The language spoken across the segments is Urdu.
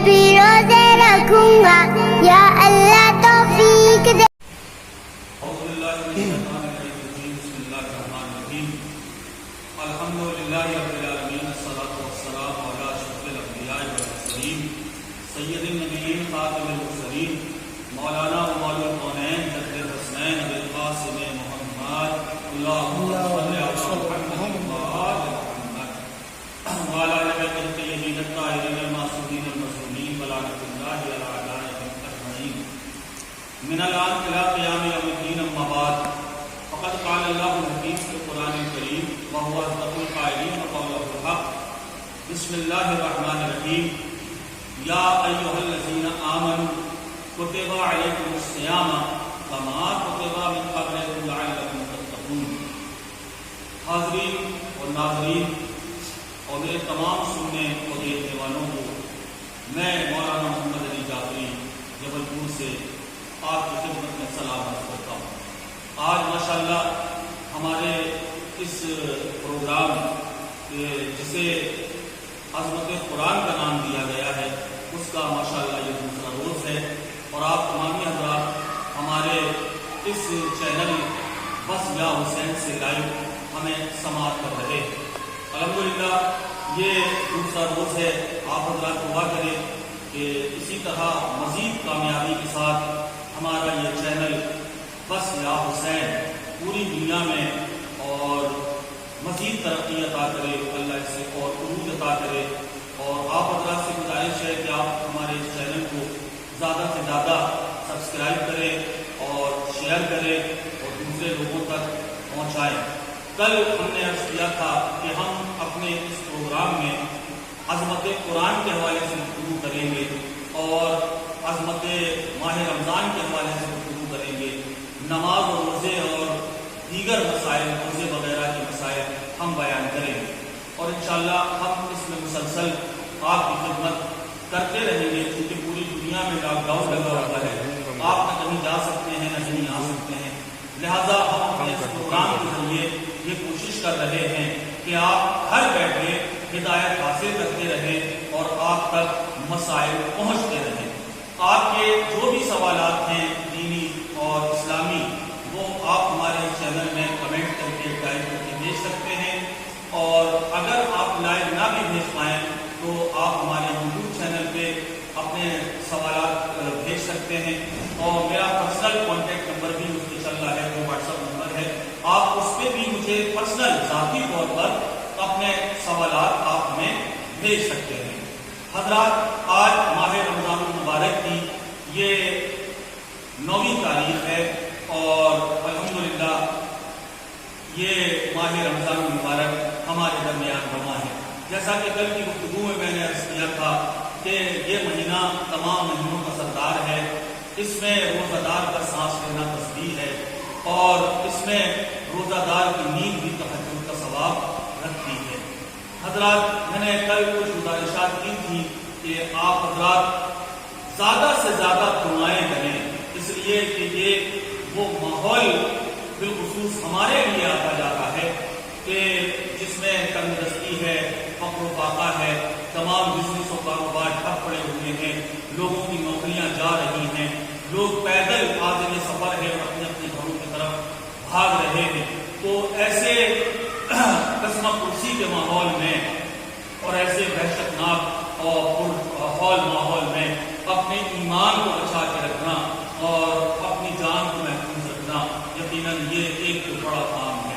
بھی روزے رکھوں گا، یا اللہ توفیق دے۔ اعوذ باللہ من الشیطان الرجیم، بسم اللہ الرحمن الرحیم، الحمد للہ رب العالمین، الصلاۃ والسلام علی اشرف الانبیاء والمرسلین، سید النبیین خاتم المرسلین، مولانا و مولا الکونین جد الحسنین ابی القاسم محمد، اللہم صل علی محمد وعلی آل بیت الطیبین الطاہرین المعصومین المظلومین، ولعنۃ اللہ علی اعدائہم اجمعین، من الآن إلى قیام یوم الدین، اما بعد، فقد قال اللہ الحکیم فی القرآن الکریم وهو اصدق القائلین وقوله الحق، بسم اللہ الرحمن الرحیم، یا ایھا الذین آمنوا کتب علیکم الصیام کما کتب من قبلکم لعلکم تتقون۔ حاضرین اور ناظرین اور میرے تمام سننے اور دیکھنے والوں کو میں مولانا محمد علی جعفری جبل پور سے آپ کی خدمت میں سلام عرض کرتا ہوں۔ آج ماشاءاللہ ہمارے اس پروگرام جسے عظمت قرآن کا نام دیا گیا ہے، اس کا ماشاءاللہ یہ دوسرا روز ہے، اور آپ تمامی حضرات ہمارے اس چینل بس یا حسین سے لائیو ہمیں سماعت کر رہے ہیں۔ الحمدللہ یہ دوسرا روز ہے، آپ حضرات دعا کریں کہ اسی طرح مزید کامیابی کے ساتھ ہمارا یہ چینل بس یا حسین پوری دنیا میں اور مزید ترقی عطا کرے، اللہ اس سے اور عروج عطا کرے۔ اور آپ حضرات سے گزارش ہے کہ آپ ہمارے اس چینل کو زیادہ سے زیادہ سبسکرائب کریں اور شیئر کریں اور دوسرے لوگوں تک پہنچائیں۔ کل ہم نے عرض کیا تھا کہ ہم اپنے اس پروگرام میں عظمت قرآن کے حوالے سے گفتگو کریں گے اور عظمت ماہ رمضان کے حوالے سے گفتگو کریں گے، نماز و روزے اور دیگر مسائل، روزے وغیرہ کے مسائل ہم بیان کریں گے، اور انشاءاللہ ہم اس میں مسلسل آپ کی خدمت کرتے رہیں گے، کیونکہ پوری دنیا میں لاک ڈاؤن لگا ہوا ہے، آپ نہ کہیں جا سکتے ہیں نہ کہیں آ سکتے ہیں، لہذا ہم اپنے اس پروگرام کے ذریعے یہ کوشش کر رہے ہیں کہ آپ گھر بیٹھے ہدایت حاصل کرتے رہیں اور آپ تک مسائل پہنچتے رہیں۔ آپ کے جو بھی سوالات ہیں دینی اور اسلامی، وہ آپ ہمارے چینل میں کمنٹ کر کے ٹائپ کر کے بھیج سکتے ہیں، اور اگر آپ لائیو نہ بھی بھیج پائیں تو آپ ہمارے یوٹیوب چینل پہ اپنے سوالات بھیج سکتے ہیں، اور میرا پرسنل کانٹیکٹ نمبر بھی اس پہ چل رہا ہے، وہ واٹس ایپ نمبر ہے، آپ اس پہ بھی مجھے پرسنل ذاتی طور پر اپنے سوالات آپ ہمیں بھیج سکتے ہیں۔ حضرات، آج ماہ رمضان المبارک کی یہ 9ویں تاریخ ہے، اور الحمدللہ یہ ماہ رمضان المبارک ہمارے درمیان رواں ہے۔ جیسا کہ کل کی گفتگو میں نے عرض کیا تھا کہ یہ مہینہ تمام مہینوں کا سردار ہے، اس میں روزہ دار کا سانس لینا تسبیح ہے، اور اس میں روزہ دار کی نیند بھی تہجد کا ثواب رکھتی ہے۔ حضرات، میں نے کل کچھ گزارشات کی تھی کہ آپ حضرات زیادہ سے زیادہ دعائیں کریں، اس لیے کہ یہ وہ ماحول بالخصوص ہمارے لیے آتا جاتا ہے کہ جس میں تندرستی ہے، فقر و فاقہ ہے، تمام بزنس و کاروبار ٹھپ پڑے ہوئے ہیں، لوگوں کی نوکریاں جا رہی ہیں، لوگ پیدل عازم سفر ہے اور اپنے اپنے گھروں کی طرف بھاگ رہے ہیں۔ تو ایسے قسمہ کرسی کے ماحول میں اور ایسے وحشتناک اور پرخول ماحول میں اپنے ایمان کو بچا کے رکھنا اور اپنی جان کو محفوظ رکھنا یقیناً یہ ایک بڑا کام ہے۔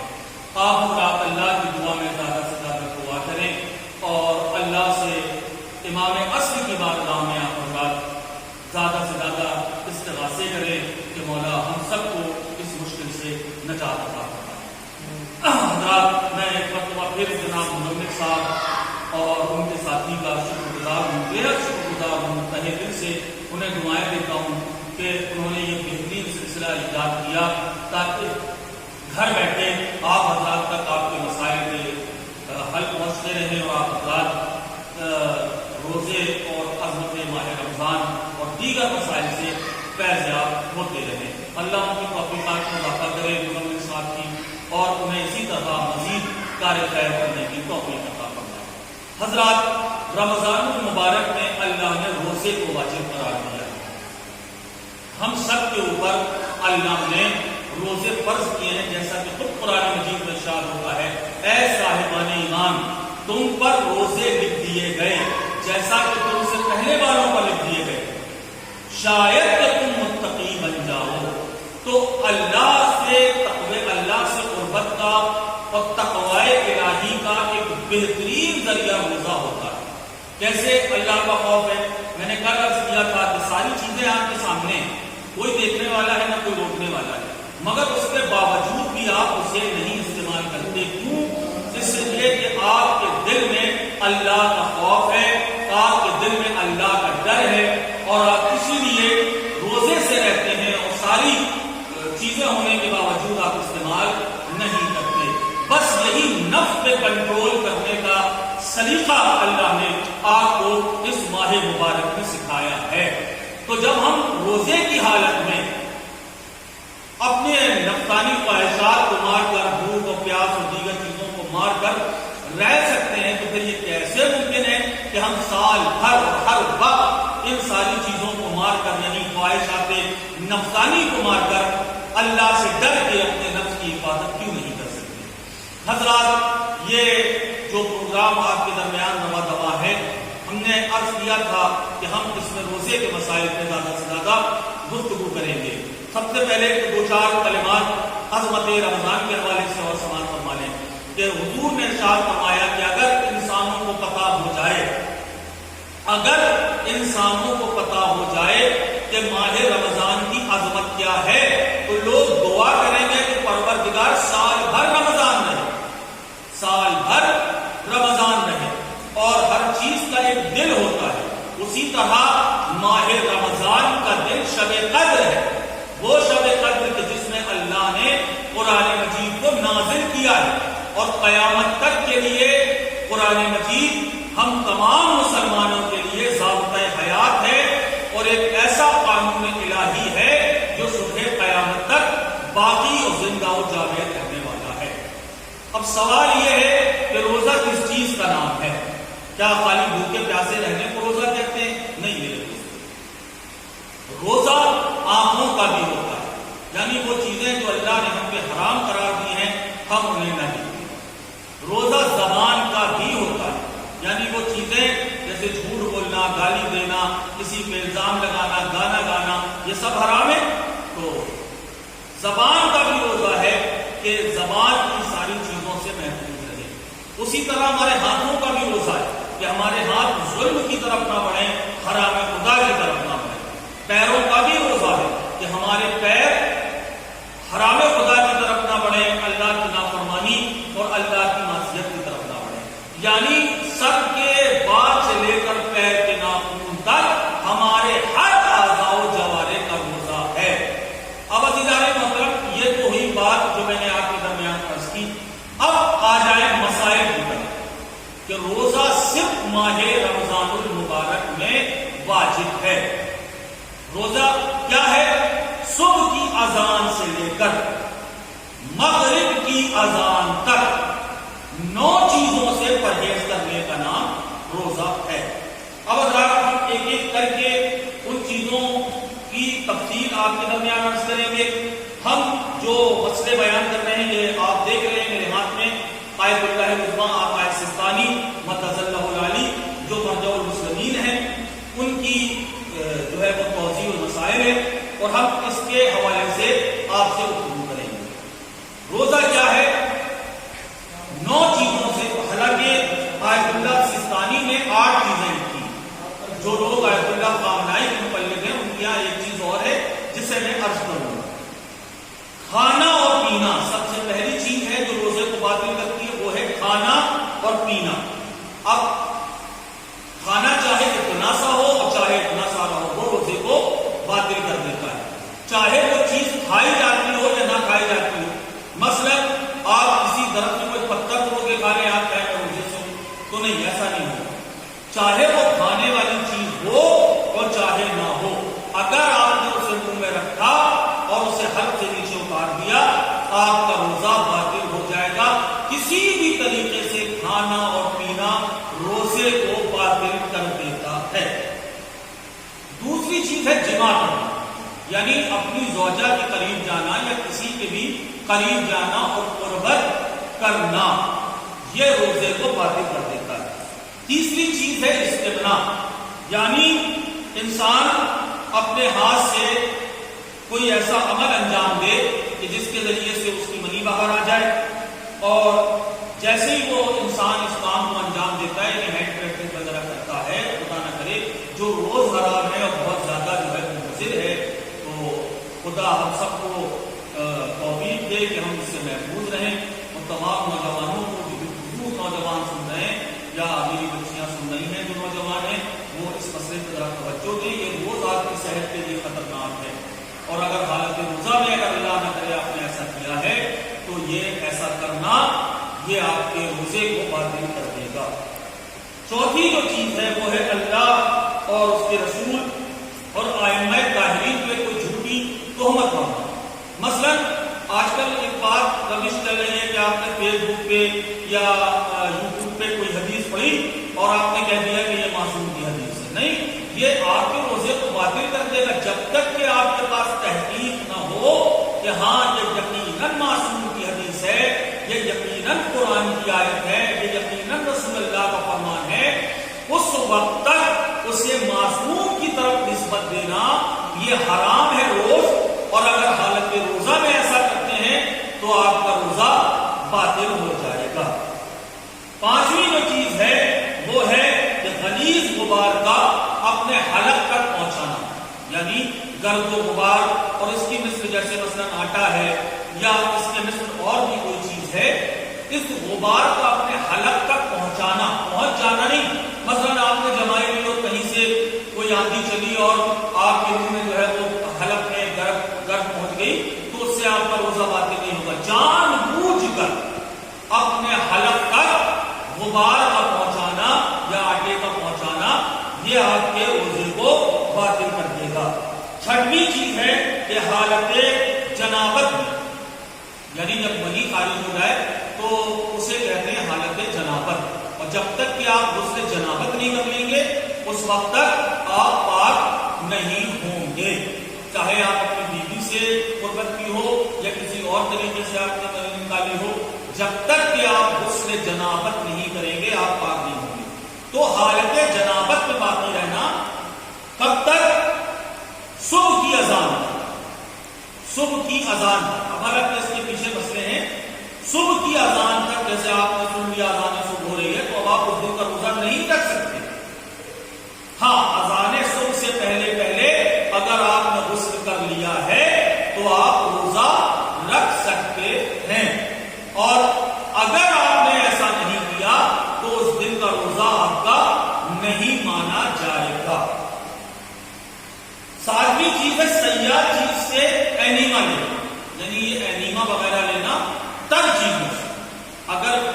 آپ حضرات اللہ کی دعا میں زیادہ سے زیادہ دعا کریں، اور اللہ سے امام عصر کی بارگاہ میں آپ حضرات زیادہ سے زیادہ استغاثے کریں کہ مولا ہم سب کو اس مشکل سے نجات عطا فرمائے۔ حضرات، میں ایک مرتبہ پھر جناب مدمر صاحب اور ان کے ساتھی کا شکر گزار ہوں، بے حد شکر گزار ہوں، تہہ دل سے انہیں دعائیں دیتا ہوں کہ انہوں نے یہ بہترین سلسلہ ایجاد کیا تاکہ گھر بیٹھے آپ حضرات تک آپ کے مسائل کے حل پہنچتے رہیں، اور آپ حضرات روزے اور عظمت ماہ رمضان اور دیگر مسائل سے فیضیاب ہوتے رہیں۔ اللہ ان کی توفیقات کو اضافہ کرے مدمر صاحب کی، اور انہیں اسی طرح مزید کار خیر کرنے کی توفیق عطا فرمائے۔ حضرات، رمضان المبارک میں اللہ نے روزے روزے کو واجب قرار دیا ہے۔ ہم سب کے اوپر اللہ نے روزے فرض کیے ہیں، جیسا کہ خود قرآن مجید میں ارشاد ہوتا ہے، اے صاحبان ایمان تم پر روزے لکھ دیے گئے جیسا کہ تم سے پہلے والوں پر لکھ دیے گئے، شاید کہ تم متقی بن جاؤ۔ تو اللہ سے تقوی، اللہ سے قربت کا اور تقوی الہی کا ایک بہترین ذریعہ روزہ ہوتا ہے۔ جیسے اللہ کا خوف ہے، میں نے کل عرض کیا تھا کہ ساری چیزیں آپ کے سامنے ہیں، کوئی دیکھنے والا ہے نہ کوئی روکنے والا ہے، مگر اس کے باوجود بھی آپ اسے نہیں استعمال کرتے۔ کیوں؟ اس لیے کہ آپ کے دل میں اللہ کا خوف ہے، آپ کے دل میں اللہ کا ڈر ہے، اور آپ اسی لیے روزے سے رہتے ہیں اور ساری چیزیں ہونے کے باوجود آپ استعمال نہیں کرتے۔ بس یہی نفس پہ کنٹرول کرنے کا سلیقہ اللہ نے آپ کو اس ماہ مبارک میں سکھایا ہے۔ تو جب ہم روزے کی حالت میں اپنے نفسانی خواہشات کو مار کر، بھوک اور پیاس اور دیگر چیزوں کو مار کر رہ سکتے ہیں، تو پھر یہ کیسے ممکن ہے کہ ہم سال بھر ہر وقت ان ساری چیزوں کو مار کر، یعنی خواہشات نفسانی کو مار کر اللہ سے ڈر کے اپنے نفس کی حفاظت کیوں نہیں کر سکتے؟ حضرات، یہ جو پروگرام آپ کے درمیان رواں دوا ہے، ہم نے عرض کیا تھا کہ ہم اس میں روزے کے مسائل پہ زیادہ سے زیادہ گفتگو کریں گے۔ سب سے پہلے دو چار کلمات عظمت رمضان کے حوالے سے اور سماعت فرما لیں کہ حضور نے ارشاد فرمایا کہ اگر انسانوں کو پتہ ہو جائے، اگر انسانوں کو پتہ ہو جائے کہ ماہ رمضان کی عظمت کیا ہے، تو لوگ دعا کریں گے کہ پروردگار سال بھر رمضان رہے، سال بھر رمضان رہے۔ اور ہر چیز کا ایک دل ہوتا ہے، اسی طرح ماہ رمضان کا دل شب قدر ہے، وہ شب قدر کہ جس میں اللہ نے قرآن مجید کو نازل کیا ہے، اور قیامت تک کے لیے قرآن مجید ہم تمام مسلمانوں کے لیے ضابطۂ حیات ہے، اور ایک ایسا قانون الہی ہے جو صبح قیامت تک باقی اور زندہ و جاوید رہنے والا ہے۔ اب سوال یہ ہے کہ روزہ کس چیز کا نام ہے؟ کیا خالی بھوکے پیاسے رہنے کو روزہ کہتے ہیں؟ نہیں میرے دوست، روزہ آنکھوں کا بھی ہوتا ہے، یعنی وہ چیزیں جو اللہ نے ہم پہ حرام قرار دی ہیں ہم انہیں نہ کریں۔ روزہ زبان کا بھی ہوتا ہے، یعنی وہ چیزیں جیسے جھوٹ بولنا، گالی دینا، کسی پہ الزام لگانا، گانا گانا، یہ سب حرام ہے۔ تو زبان کا بھی روزہ ہے کہ زبان کی ساری چیزوں سے محفوظ رہے۔ اسی طرح ہمارے ہاتھوں کا بھی روزہ ہے کہ ہمارے ہاتھ ظلم کی طرف نہ بڑھیں، حرام خدا کی طرف نہ بڑھیں۔ پیروں کا بھی روزہ ہے کہ ہمارے پیر حرام خدا کی طرف نہ بڑھیں، اللہ کی نافرمانی اور اللہ کی معصیت کی طرف نہ بڑھیں۔ یعنی سر کے بال سے لے کر پیر کے ناخن تک ہمارے ہر اعضاء و جوارح کا روزہ ہے۔ اب عزیزان محترم، یہ تو ہوئی بات جو میں نے آپ کے درمیان عرض کی۔ اب آ جائیں مسائل کی طرف کہ روزہ صرف ماہ رمضان المبارک میں واجب ہے۔ روزہ کیا ہے؟ صبح کی اذان سے لے کر مغرب کی اذان تک 9 چیزوں سے پرہیز کرنے کا نام روزہ ہے۔ اب حضرات، ہم ایک ایک کر کے ان چیزوں کی تفصیل آپ کے درمیان عرض کریں گے۔ ہم جو مسئلے بیان کر رہے ہیں، یہ آپ دیکھ رہے ہیں میرے ہاتھ میں، آیت اللہ عظمیٰ آقا سستانی مدد اللہ العلی جو مرجع المسلمین ہیں، ان کی جو ہے وہ توضیح و مسائل ہے، اور ہم اس کے حوالے سے آپ سے گفتگو کریں گے۔ روزہ کیا ہے؟ 9 چیزوں سے، حالانکہ آیت اللہ سستانی نے 8 چیزیں لکھی۔ جو لوگ آیت اللہ خامنائی کے مقلد ہیں، ان کی یہاں ایک چیز اور ہے جسے میں عرض کروں گا۔ کھانا اور پینا سب سے پہلی چیز ہے جو روزے کو باطل کرتی ہے، وہ ہے کھانا اور پینا۔ اب کھانا چاہے اتنا سا ہو اور چاہے اتنا سارا ہو، وہ روزے کو باطل کر دیتا ہے، چاہے وہ چیز کھائی جاتی ہو یا نہ کھائی جاتی ہو۔ مثلا آپ کسی درخت میں کوئی پتھر توڑ کے کھا رہے، آپ کہیں روزے سے تو نہیں، ایسا نہیں ہوگا۔ چاہے وہ کھانے والی چیز ہو اور چاہے نہ ہو، اگر آپ نے اسے منہ میں رکھا اور اسے حد سے نیچے اتار دیا، آپ کا روزہ باطل ہو جائے گا۔ کسی بھی طریقے سے کھانا اور پینا روزہ چیز ہے جماع کرنا، یعنی اپنی زوجہ کے قریب جانا یا کسی کے بھی قریب جانا اور قربت کرنا، یہ روزے کو باطل کر دیتا ہے۔ تیسری چیز ہے استمناء، یعنی انسان اپنے ہاتھ سے کوئی ایسا عمل انجام دے کہ جس کے ذریعے سے اس کی منی باہر آ جائے، اور جیسے ہی وہ انسان اس کام کو انجام دیتا ہے کہ ہینڈ پریکٹس وغیرہ کرتا ہے، خدا نہ کرے جو روز حرام ہے اور بہت زیادہ جو ہے مضر ہے، تو خدا ہم سب کو توفیق دے کہ ہم اس سے محفوظ رہیں، اور تمام نوجوانوں کو جو نوجوان سن رہے ہیں یا میری بچیاں سن رہی ہیں جو نوجوان ہیں، وہ اس مسئلے پر ذرا توجہ دیں، یہ روز آپ کی صحت کے لیے خطرناک ہے، اور اگر حالت روزہ میں اگر اللہ نہ کرے آپ نے ایسا کیا ہے تو یہ ایسا کرنا یہ آپ کے روزے کو باطل کر دے گا۔ چوتھی جو چیز ہے وہ ہے اللہ اور اس کے رسول اور ائمہ طاہرین پہ کوئی جھوٹی تہمت ڈالنا۔ مثلا آج کل ایک بات روش چل رہی ہے کہ آپ نے فیس بک پہ یا یوٹیوب پہ کوئی حدیث پڑھی اور آپ نے کہہ دیا کہ یہ معصوم کی حدیث ہے، نہیں، یہ آپ کے روزے کو باطل کر دے گا جب تک کہ آپ کے پاس تحقیق نہ ہو کہ ہاں یہ یقیناً معصوم کی حدیث ہے، یہ یقیناً قرآن کی آیت ہے، یہ یقیناً رسول اللہ کا فرمان ہے، اس وقت تک اسے معصوم کی طرف نسبت دینا یہ حرام ہے روز، اور اگر حالت روزہ میں ایسا کرتے ہیں تو آپ کا روزہ باطل ہو جائے گا۔ پانچویں جو چیز ہے وہ ہے کہ غلیظ غبار کا اپنے حلق تک پہنچانا، یعنی گرد و غبار اور اس کی مثل جیسے مثلا آٹا ہے یا اس کے مثل اور بھی کوئی چیز ہے، اس غبار کو اپنے حلق تک پہنچانا، پہنچ جانا نہیں۔ مثلا آپ نے جمائی لی اور کہیں سے کوئی آندھی چلی اور آپ کے منہ میں جو ہے وہ حلق میں گرد پہنچ گئی تو اس سے آپ کا روزہ باطل نہیں ہوگا۔ جان بوجھ کر اپنے حلق تک غبار کا پہنچانا یا آٹے کا پہنچانا یہ آپ کے روزے کو باطل کر دے گا۔ چھٹویں چیز ہے کہ حالت جنابت میں، یعنی جب منی خارج ہو جائے تو اسے کہتے ہیں حالت جنابت، اور جب تک کہ آپ غسل جنابت نہیں کر لیں گے اس وقت تک آپ پاک نہیں ہوں گے، چاہے آپ اپنی بیوی سے قربت کی ہو یا کسی اور طریقے سے آپ نے منی نکالی ہو، جب تک کہ آپ غسل جنابت نہیں کریں گے آپ پاک نہیں ہوں گے۔ تو حالت جنابت میں باقی رہنا کب تک؟ صبح کی اذان، صبح کی اذان، ہمارا اس کے پیچھے مسئلے ہیں، صبح کی اذان تک، جیسے آپ نے سن لیا اذان صبح ہو رہی ہے تو اب آپ اس دن کا روزہ نہیں رکھ سکتے۔ ہاں، اذان صبح سے پہلے اگر آپ نے غسل کر لیا ہے تو آپ روزہ رکھ سکتے ہیں، اور اگر آپ نے ایسا نہیں کیا تو اس دن کا روزہ آپ کا نہیں مانا جائے گا۔ ساتویں چیز ہے سیاح چیز سے اینیما لینا، یعنی یہ اینیما وغیرہ لینا تر چیزوں سے، اگر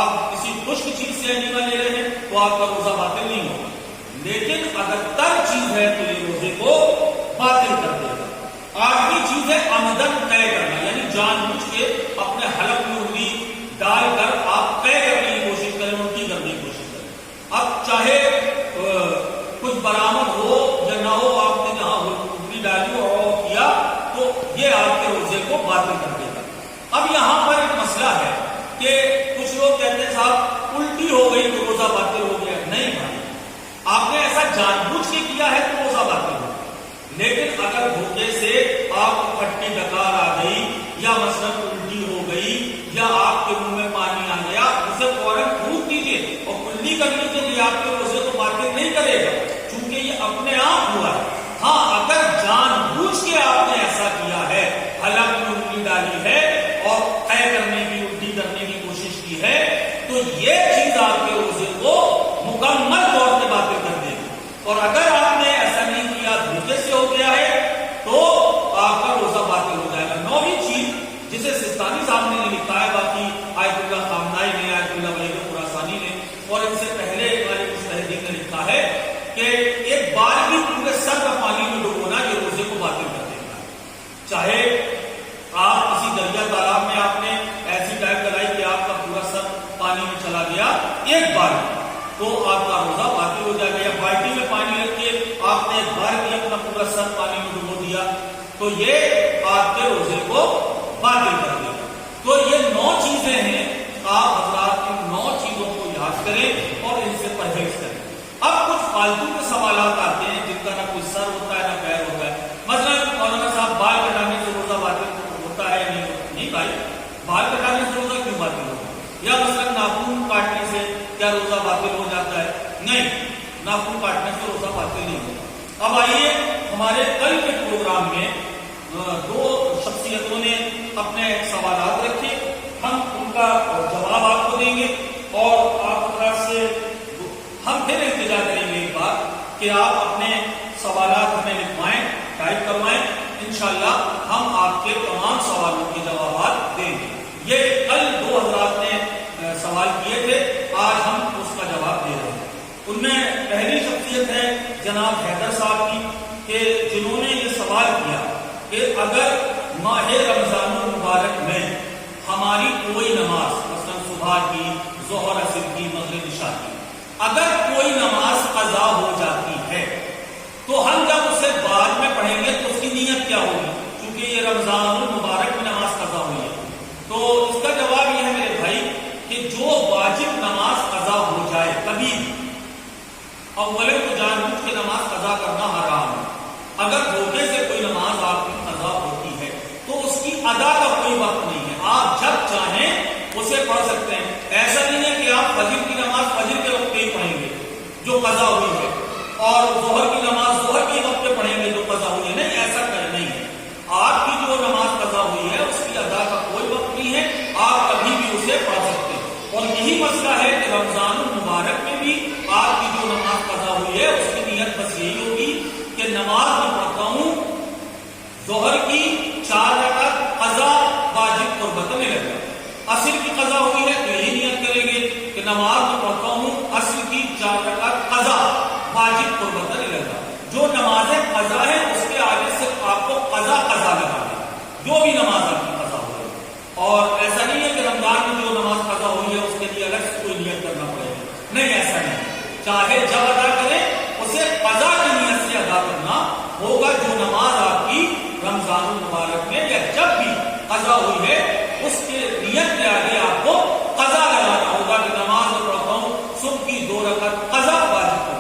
آپ کسی خشک چیز سے اینیما لے رہے ہیں تو آپ کا روزہ باطل نہیں ہوگا، لیکن اگر تر چیز ہے تو یہ روزے کو باطل کر دے گا۔ آٹھویں چیز ہے عمدن طے کرنا، یعنی جان بوجھ کے اپنے حلق میں انگلی ڈال کر آپ طے کرنے کی کوشش کریں، الٹی کرنے کی کوشش کریں۔ اب چاہے کچھ برآمد ہو یا نہ ہو، آپ نے جہاں انگلی ڈالی اور کیا تو یہ آپ کے روزے کو باطل کر دے گا۔ اب یہاں پر ایک مسئلہ ہے کہ کچھ لوگ کہتے ہیں صاحب الٹی ہو گئی تو روزہ باطل ہو گیا۔ نہیں بھائی، آپ نے ایسا جان بوجھ کے کیا ہے تو روزہ باطل ہو، لیکن اگر دھوکے سے آپ کو کھٹی ڈکار آ گئی یا مثلا الٹی ہو گئی یا آپ کے منہ میں پانی آ گیا، اسے فوراً تھوک دیجیے اور کلی کر لیجیے، یہ آپ کے روزے کو باطل نہیں کرے گا چونکہ یہ اپنے آپ ہوا ہے۔ ہاں، اگر جان بوجھ کے آپ نے ایسا کیا ہے، حلق میں انگلی ڈالی ہے اور طے کرنے کی الٹی کرنے کی کوشش کی ہے تو یہ چیز آپ کے روزے کو مکمل طور پہ باطل کر دے گی، اور اگر آپ نے ایسا نہیں کیا، دھوکے سے ہو گیا ہے تو آپ کا روزہ باطل ہو جائے گا۔ نویں چیز تو یہ آپ کے روزے کو باطل کر دے گا. تو یہ 9 چیزیں ہیں. آپ حضرات ان 9 چیزوں کو یاد کریں اور ان سے پرہیز کریں. اب کچھ فالتو کے سوالات آتے ہیں جن کا نہ کوئی سر ہوتا ہے نہ پیر ہوتا ہے. مثلا مولانا صاحب بال کٹانے سے روزہ باطل ہوتا ہے نہیں بھائی, بال کٹانے سے روزہ کیوں باطل ہوتا ہے؟ یا مثلا ناخن کاٹنے سے کیا روزہ باطل ہو جاتا ہے؟ نہیں, ناخن کاٹنے سے روزہ باطل نہیں ہوتا. اب آئیے, ہمارے کل کے پروگرام میں 2 شخصیتوں نے اپنے سوالات رکھے, ہم ان کا جواب آپ کو دیں گے اور آپ سے ہم پھر التجا کریں گے ایک بار کہ آپ اپنے سوالات ہمیں لکھوائیں, ٹائپ کروائیں. انشاءاللہ ہم آپ کے تمام سوالوں کے جوابات دیں گے. یہ کل 2 حضرات نے سوال کیے تھے, آج ہم اس کا جواب دے رہے ہیں. ان میں پہلی شخصیت ہے جناب حیدر صاحب کی, کہ جنہوں نے یہ سوال کیا کہ اگر ماہ رمضان المبارک میں ہماری کوئی نماز, مثلا صبح کی, ظہر عصر کی, مغرب عشاء کی, اگر کوئی نماز قضا ہو جاتی ہے تو ہم جب اسے بعد میں پڑھیں گے تو اس کی نیت کیا ہوگی, کیونکہ یہ رمضان المبارک میں نماز قضا ہوئی ہے. تو اس کا جواب یہ ہے میرے بھائی کہ جو واجب نماز قضا ہو جائے کبھی, اولے تو جان بوجھ کے نماز قضا کرنا حرام ہے. اگر دھوکے سے کوئی نماز آپ کی قضا ہوتی ہے تو اس کی ادا کا کوئی وقت نہیں ہے, آپ جب چاہیں اسے پڑھ سکتے ہیں. ایسا نہیں ہے کہ آپ فجر کی نماز فجر کے وقت پہ ہی پڑھیں گے جو قضا ہوئی ہے, اور ظہر کی نماز ظہر کے وقت پہ پڑھیں گے جو قضا ہوئی ہے. نہیں, ایسا نہیں ہے. آپ کی جو نماز قضا ہوئی ہے اس کی ادا کا کوئی وقت نہیں ہے, آپ کبھی بھی اسے پڑھ سکتے ہیں. اور یہی مسئلہ ہے کہ رمضان المبارک میں بھی آپ کی جو نماز قضا ہوئی ہے اس کی نیت بس یہی ہوگی کہ نماز میں پڑھتا ہوں ظہر کی 4 رکعت قضا واجب قربت میں لگا. عصر کی قضا ہوئی ہے تو یہی نیت کریں گے کہ نماز میں پڑھتا ہوں عصر کی 4 رکعت قضا واجب قربت میں لگا. جو نماز قضا ہے اس کے آگے سے آپ کو قضا لگا ہے, جو بھی نماز آپ کی قضا ہو ہے. اور ایسا نہیں ہے کہ رمضان میں جو نماز قضا ہوئی ہے اس کے لیے الگ سے کوئی نیت کرنا پڑے گا. نہیں, ایسا نہیں. چاہے جب ادا کریں اسے قضا کی نیت سے ادا کرنا ہوگا. جو نماز آپ کی رمضان المبارک میں یا جب بھی قضا ہوئی ہے اس کے نیت کے آگے آپ کو قضا لگانا ہوگا کہ نماز میں پڑھتا ہوں صبح کی 2 رکعت قضا واجب قربت.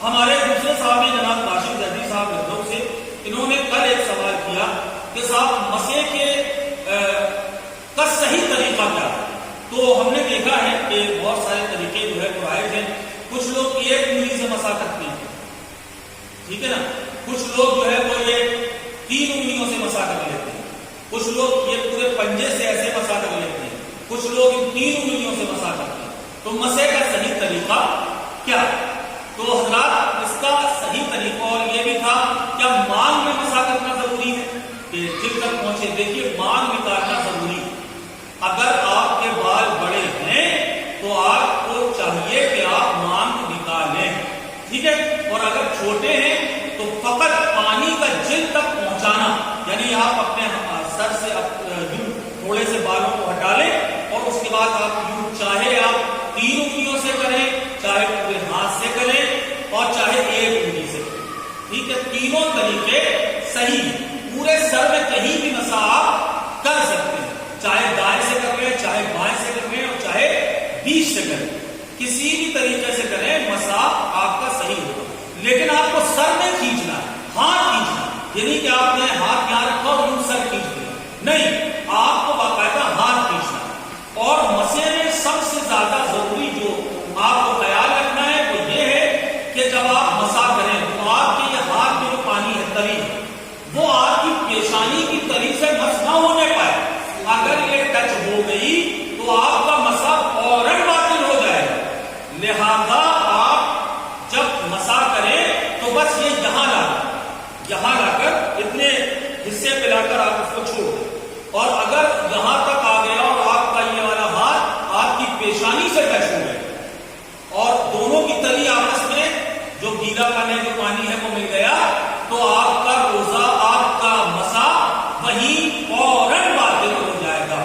ہمارے دوسرے صاحب ہیں جناب کاشف زیدی صاحب لکھنؤ سے, انہوں نے کل ایک سوال کیا کہ صاحب مسح کا صحیح طریقہ کیا ہے. تو ہم نے دیکھا ہے کہ بہت سارے طریقے جو ہے رائج ہیں. کچھ لوگ 1 انگلی سے مسح کرتے ہیں, ٹھیک ہے نا. کچھ لوگ جو ہے وہ یہ 3 انگلیوں سے مسح کر لیتے ہیں. کچھ لوگ یہ پورے پنجے سے ایسے مسح کر لیتے ہیں. کچھ لوگ ان 3 انگلیوں سے مسح کرتے ہیں. تو مسح کا صحیح طریقہ کیا ہے؟ تو حضرات اس کا صحیح طریقہ اور یہ بھی تھا کیا مانگ میں مسح کرنا ضروری ہے کہ دل تک پہنچے. دیکھیے مانگ نکالنا ضروری ہے. اگر آپ کے بال بڑے ہیں تو آپ کو چاہیے کہ آپ مانگ نکالیں, ٹھیک ہے. اور اگر چھوٹے ہیں تو فقط پانی کا جلد تک پہنچانا, یعنی آپ اپنے سر سے تھوڑے سے بالوں کو ہٹا لیں اور اس کے بعد آپ یوں چاہے آپ 3 انگلیوں سے کریں, چاہے پورے ہاتھ سے کریں اور چاہے 1 انگلی سے کریں, ٹھیک ہے. تینوں طریقے صحیح ہیں. پورے سر میں کہیں بھی مسح آپ کر سکتے ہیں, چاہے دائیں سے کر لیں, چاہے بائیں سے کر لیں اور چاہے بیچ سے کریں. کسی بھی طریقے سے کریں مسح آپ کا صحیح ہوگا. لیکن آپ کو سر میں کھینچنا ہے, ہاتھ کھینچنا, یعنی کہ آپ نے ہاتھ یہاں رکھا اور یوں سر کھینچ دیا. نہیں, آپ کو باقاعدہ ہاتھ کھینچنا. اور مسح میں سب سے زیادہ ضروری جو آپ کو خیال رکھنا ہے وہ یہ ہے کہ جب آپ مسح کریں تو آپ کے یہ ہاتھ میں جو پانی ہے تری وہ آپ کی پیشانی کی تری سے مس نہ ہونے پائے. اگر یہ ٹچ ہو گئی تو آپ کا مسح فوراً باطل ہو جائے گا. لہذا آپ جب مسح کریں تو بس یہ یہاں لا کر اتنے حصے پہ لا کر آپ اس کو چھوڑ دیں. اور اگر یہاں تک آ گیا اور آپ کا یہ والا ہاتھ آپ کی پیشانی سے ٹچ ہو گیا اور دونوں کی تلی آپس میں جو گیلا پن ہے, جو پانی ہے وہ مل گیا, تو آپ کا روزہ, آپ کا مسح وہیں فوراً باطل ہو جائے گا.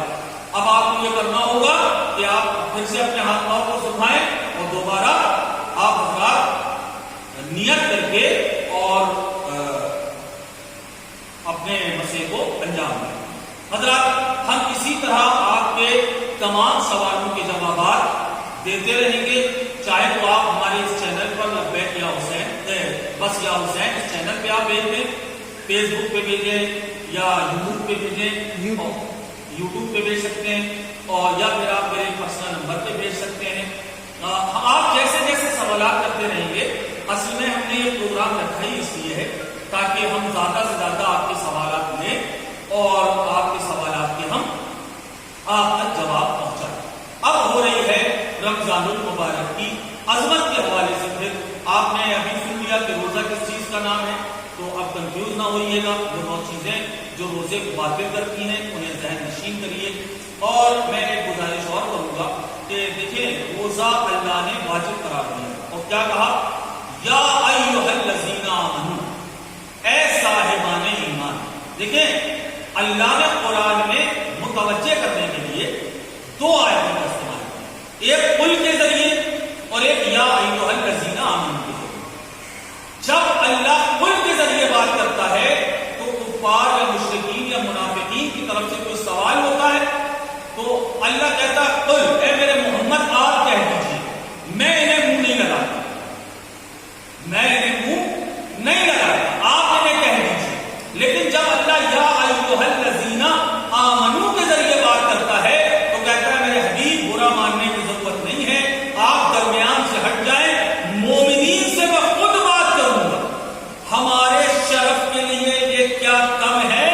اب آپ کو یہ کرنا ہوگا کہ آپ پھر سے اپنے ہاتھ پاؤں کو سکھائیں اور دوبارہ آپ حضرات نیت کر کے اور حضرات ہم اسی طرح آپ کے تمام سوالوں کے جوابات دیتے رہیں گے، چاہے تو آپ ہمارے اس چینل پر لبیک یا حسین بس یا حسین اس چینل پہ آپ بھیج دیں، فیس بک پہ بھیجیں یا یوٹیوب پہ بھیجیں، یوٹیوب پہ بھیج سکتے ہیں، اور یا پھر آپ میرے پرسنل نمبر پہ بھیج سکتے ہیں۔ آپ جیسے جیسے سوالات کرتے رہیں گے، اصل میں ہم نے یہ پروگرام رکھا ہی اس لیے ہے تاکہ ہم زیادہ سے زیادہ آپ کے سوالات لیں اور آپ کے سوالات کے ہم آپ تک جواب پہنچائیں۔ اب ہو رہی ہے رمضان المبارک کی عظمت کے حوالے سے، پھر آپ نے ابھی سن لیا کہ روزہ کس چیز کا نام ہے، تو اب کنفیوز نہ ہوئیے گا، جو 9 چیزیں جو روزے کو باطل کرتی ہیں انہیں ذہن نشین کریے۔ اور میں ایک گزارش اور کروں گا کہ دیکھیں روزہ اللہ نے واجب قرار دیا اور کیا کہا، یا ایھا الذین آمنوا، اے صاحبان ایمان۔ دیکھیں اللہ نے قرآن میں متوجہ کرنے کے لیے 2 آیتوں کا استعمال کیا، ایک قل کے ذریعے اور ایک یا ایھا الذین آمنوا کے ذریعے۔ جب اللہ قل کے ذریعے بات کرتا ہے تو کفار یا مشرکین یا منافقین کی طرف سے کوئی سوال ہوتا ہے تو اللہ کہتا ہے قل، اے میرے محمد آپ کہہ دیجیے، میں انہیں منہ نہیں لگاتا، میں انہیں منہ نہیں لگاتا، آپ انہیں کہہ دیجیے۔ لیکن جب اللہ یا ایھا الذین آمنوا کے ذریعے بات کرتا ہے تو کہتا ہے میرے حبیب برا ماننے کی ضرورت نہیں ہے، آپ درمیان سے ہٹ جائیں، مومنین سے میں خود بات کروں گا۔ ہمارے شرف کے لیے یہ کیا کم ہے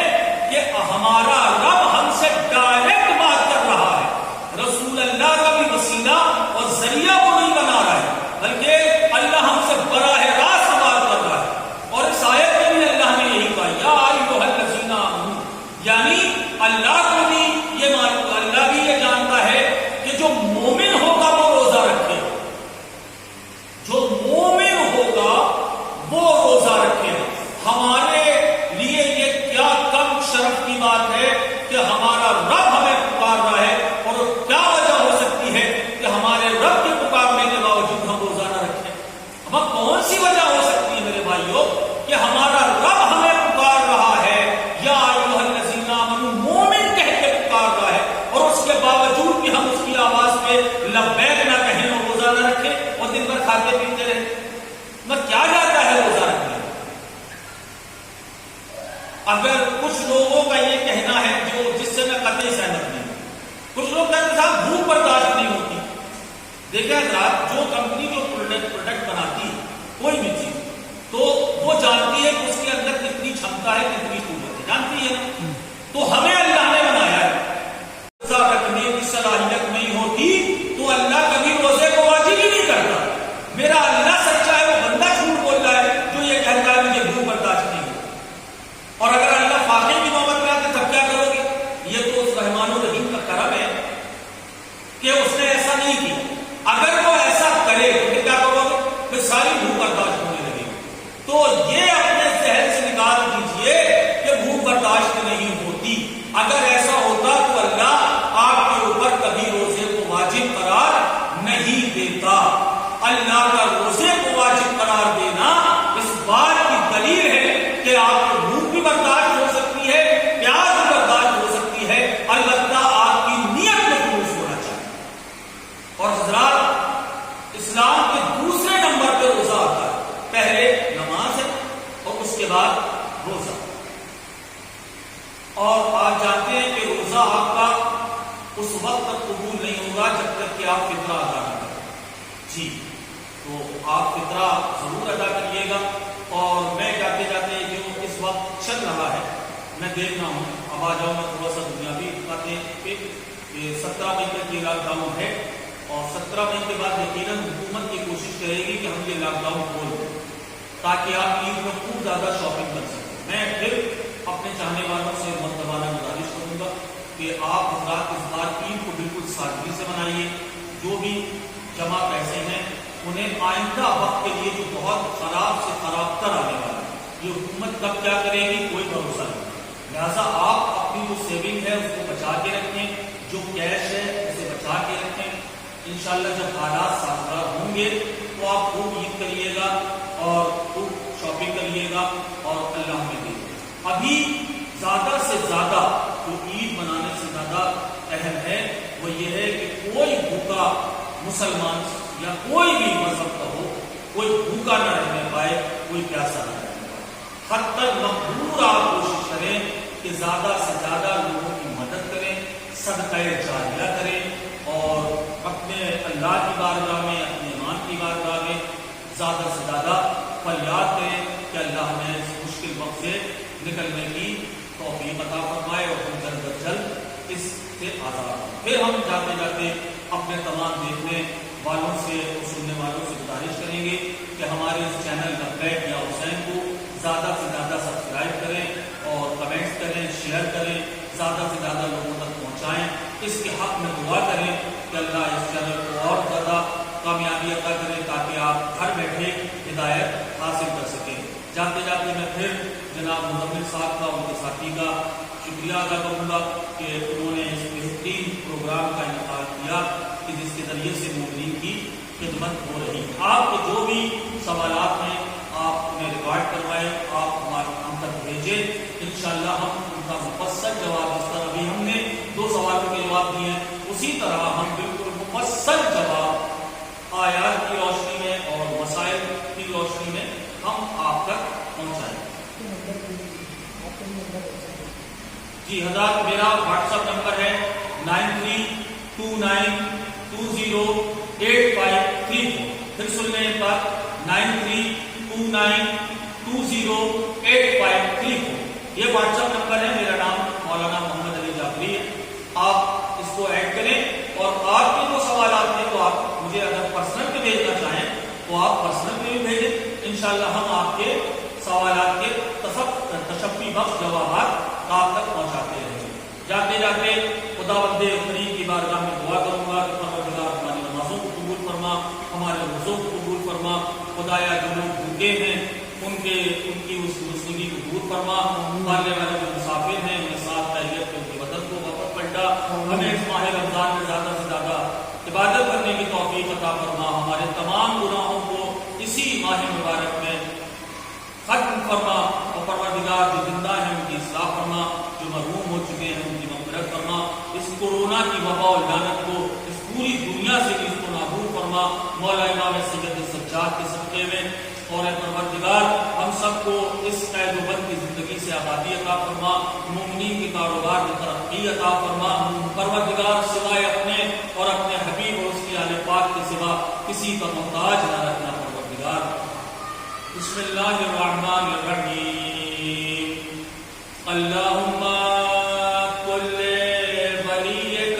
کہ ہمارا رب ہم سے ڈائریکٹ بات کر رہا ہے، رسول اللہ کا بھی وسیلہ اور ذریعہ وہ نہیں بنا رہا ہے، بلکہ اللہ ہم سے براہ راست بات کر رہا ہے۔ اور اس آیت میں بھی اللہ نے یہی کہا یا ایھا الذین آمنوا، یعنی اللہ کو بھی یہ معلوم، اللہ بھی یہ جانتا ہے کہ جو مومن ہوگا وہ روزہ رکھے، جو مومن ہوگا وہ روزہ رکھے۔ ہمارے لیے یہ کیا کم شرف کی بات ہے کہ ہمارا رب ہمیں پکار رہا ہے، اور کیا وجہ ہو سکتی ہے کہ ہمارے رب کے پکارنے کے باوجود ہم روزہ نہ رکھیں؟ ہمیں کون سی وجہ ہو سکتی ہے میرے بھائیوں کہ ہمارا رب ہمیں پکار رہا ہے، یا ایھا الذین آمنوا مومن کہہ کے پکار رہا ہے، اور اس کے باوجود بھی ہم اس کی آواز پہ لبیک نہ کہیں اور روزہ نہ رکھیں اور دن بھر کھاتے پیتے رہیں؟ میں کیا جاتا ہے روزہ رکھنے؟ اگر کچھ لوگوں کا یہ کہنا ہے جو جس سے میں قطعی سہمت نہیں ہوں، کچھ لوگ کہتے ہیں صاحب بھوک برداشت نہیں ہوتی۔ دیکھیں حضرات، جو کمپنی جو پروڈکٹ بناتی ہے کوئی بھی چیز، تو وہ جانتی ہے کہ اس کے اندر کتنی چھمتا ہے، کتنی قوت ہے، جانتی ہے نا؟ تو ہمیں اللہ نے بنایا ہے، روزہ رکھنے کی صلاحیت نہیں ہوتی تو اللہ کبھی روزے کو واجب ہی نہیں کرتا۔ میرا اللہ سچا ہے، وہ بندہ جھوٹ بول رہا ہے جو یہ کہتا ہے مجھے بھوک برداشت نہیں ہوتی۔ اور اگر اللہ فاقے کی نوبت میں آتے تب کیا کرو گے؟ یہ تو اس رحمان الرحیم کا کرم ہے کہ اس نے ایسا نہیں کیا۔ اگر وہ ایسا کرے تو پھر کیا کرو گے؟ پھر ساری بھوک برداشت ہونے لگے گی۔ تو یہ اپنے ذہن سے نکال دیجئے کہ بھوک برداشت نہیں ہوتی۔ اگر ایسا ہوتا تو اللہ آپ کے اوپر کبھی روزے کو واجب قرار نہیں دیتا۔ اللہ کا روزے کو واجب قرار دینا اس بات کی دلیل ہے کہ آپ کو بھوک بھی برداشت ہو سکتی ہے، پیاس بھی برداشت ہو سکتی ہے، البتہ آپ کی نیت میں خلوص ہونا چاہیے۔ اور حضرات اسلام کے دوسرے نمبر پہ روزہ آتا ہے، پہلے نماز ہے اور اس کے بعد روزہ۔ اور آپ جانتے ہیں کہ روزہ آپ کا اس وقت تک قبول نہیں ہوگا جب تک کہ آپ فطرہ ادا نہ کریں۔ جی، تو آپ فطرہ ضرور ادا کریے گا۔ اور میں جاتے جاتے جو اس وقت چل رہا ہے میں دیکھ رہا ہوں، اب آ جاؤں میں تھوڑا سا دنیاوی باتیں پہ، 17 مئی تک یہ لاک ڈاؤن ہے، اور 17 مئی کے بعد یقیناً حکومت یہ کوشش کرے گی کہ ہم یہ لاک ڈاؤن کھول دیں تاکہ آپ عید میں خوب زیادہ شاپنگ کر سکیں۔ میں پھر اپنے چاہنے والوں سے مؤدبانہ گزارش کروں گا کہ آپ حضرات اس بار عید کو بالکل سادگی سے منائیے۔ جو بھی جمع پیسے ہیں انہیں آئندہ وقت کے لیے جو بہت خراب سے خراب تر آنے والا ہے، یہ حکومت کب کیا کرے گی کوئی بھروسہ نہیں، لہٰذا آپ اپنی جو سیونگ ہے اس کو بچا کے رکھیں، جو کیش ہے اسے بچا کے رکھیں۔ انشاءاللہ جب حالات سازگار ہوں گے تو آپ خوب عید کریے گا اور خوب شاپنگ کریے گا اور اللہ میں دے گا۔ ابھی زیادہ سے زیادہ جو عید پہل ہے وہ یہ ہے کہ کوئی بھوکا مسلمان یا کوئی بھی مذہب کا ہو، کوئی بھوکا نہ رہنے پائے، کوئی پیاسا نہ رہنے پائے۔ حد تک مقبول آپ کوشش کریں کہ زیادہ سے زیادہ لوگوں کی مدد کریں، صدقہ جاریہ کریں، اور اپنے اللہ کی بارگاہ میں، اپنے ایمان کی بارگاہ میں زیادہ سے زیادہ فریاد کریں کہ اللہ ہمیں اس مشکل وقت سے نکلنے کی توفیق عطا فرمائے اور ہم جلد از جلد اس سے آزاد ہوں۔ پھر ہم جاتے جاتے اپنے تمام دیکھنے والوں سے اور سننے والوں سے گزارش کریں گے کہ ہمارے اس چینل لبیک یا حسین کو زیادہ سے زیادہ سبسکرائب کریں اور کمنٹس کریں، شیئر کریں، زیادہ سے زیادہ لوگوں تک پہنچائیں۔ اس کے حق میں دعا کریں کہ اللہ اس چینل کو اور زیادہ کامیابی عطا کرے تاکہ آپ گھر بیٹھے ہدایت حاصل کر سکیں۔ جاتے جاتے میں پھر جناب مزمل صاحب کا، ان کے ساتھی کا شکریہ ادا کروں گا کہ انہوں نے اس بہترین پروگرام کا انعقاد کیا کہ جس کے ذریعے سے مومنین کی خدمت ہو رہی۔ آپ کے جو بھی سوالات ہیں آپ انہیں ریکارڈ کروائیں، آپ ہم تک بھیجیں، انشاءاللہ ہم ان کا مفصل جواب، جس طرح ابھی ہم نے 2 سوالوں کے جواب دیے ہیں اسی طرح ہم بالکل مفصل جواب آیات کی روشنی میں اور مسائل کی روشنی میں ہم آپ تک پہنچائیں۔ جی حضرات، میرا واٹس ایپ نمبر ہے 9329208534۔ پھر سن لیں ایک بار، 9329208534۔ یہ واٹس ایپ نمبر ہے، میرا نام مولانا محمد علی جعفری ہے۔ آپ اس کو ایڈ کریں اور آپ کے جو سوالات ہیں تو آپ مجھے اگر پرسنل پہ بھیجنا چاہیں تو آپ پرسنل پہ بھی بھیجیں، انشاءاللہ ہم آپ کے سوالات کے تشفی بخش جوابات آپ تک پہنچاتے رہیں گے۔ جاتے جاتے خداوند کریم کی بارگاہ میں دعا کروں گا کہ پروردگار ہماری نمازوں کو قبول فرما، ہمارے روزوں کو قبول فرما، خدایا جو لوگ بھوکے ہیں ان کی اس رسوخی کو دور فرما، ماننے والے جو مسافر ہیں انہیں ساتھ خیریت کے ان کے وطن کو واپس پلٹا، ہمیں اس ماہ رمضان میں زیادہ سے زیادہ عبادت کرنے کی توفیق عطا فرما، ہمارے تمام گناہوں کو اسی ماہ مبارک میں ختم فرما، اور پروردگار جو زندہ ہیں ان کی اصلاح فرما، جو محروم ہو چکے ہیں ان کی مغفرت فرما، اس کورونا کی وبا اور لعنت کو اس پوری دنیا سے بھی اس کو نابود فرما، مولا امام سید سجاد کے صدقے میں، اور اے پروردگار ہم سب کو اس قید و بند کی زندگی سے آبادی عطا فرما، مومنین کے کاروبار میں ترقی عطا فرما، پروردگار سوائے اپنے اور اپنے حبیب اور اس کی آل پاک کے سوا کسی کا محتاج نہ رکھنا پروردگار۔ بسم اللہ الرحمن الرحیم۔ اللہم کل ولیک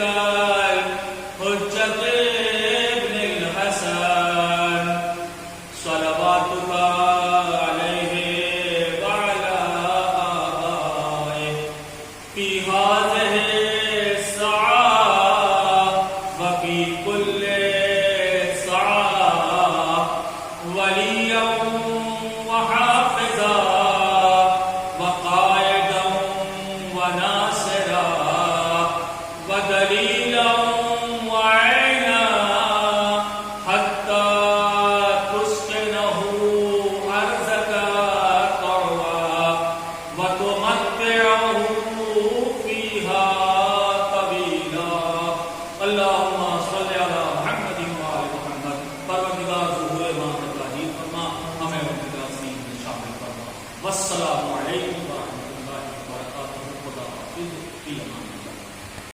حجت ابن الحسن صلواتک علیہ وعلی آبائہ فی ہذہ الساعة وفی کل ساعة ولیا وحافظا وقائدا وناصرا ودلیلا وعینا حتی تسکنہ ارضک طوعا وتمتعہ فیہا طویلا۔ اللہم صلی علی محمد وآل محمد۔ پروردگار ظہور امام ابراہیم فرما، ہمیں اپنے عظیم میں شامل فرما۔ والسلام علیکم ورحمۃ اللہ وبرکاتہ۔ خدا حافظ، فی امان۔